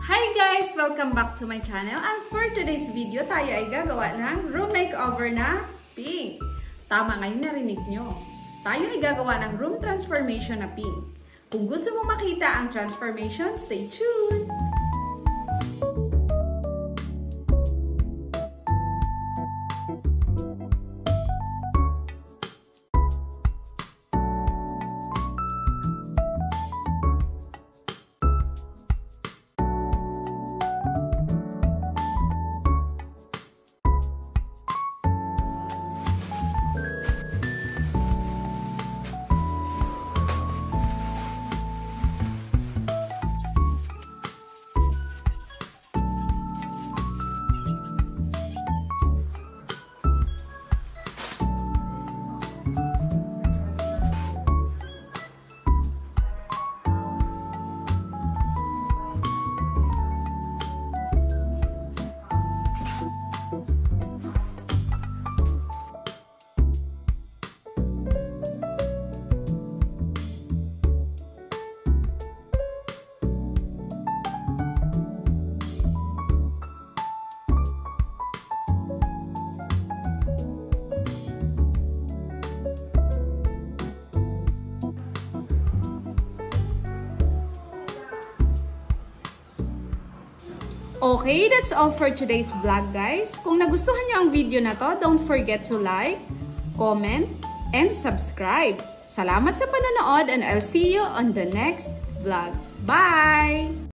Hi guys! Welcome back to my channel, and for today's video, tayo ay gagawa ng room makeover na pink. Tama ngayon narinig nyo. Tayo ay gagawa ng room transformation na pink. Kung gusto mo makita ang transformation, stay tuned! Okay, that's all for today's vlog, guys. Kung nagustuhan nyo ang video na to, don't forget to like, comment, and subscribe. Salamat sa panonood, and I'll see you on the next vlog. Bye!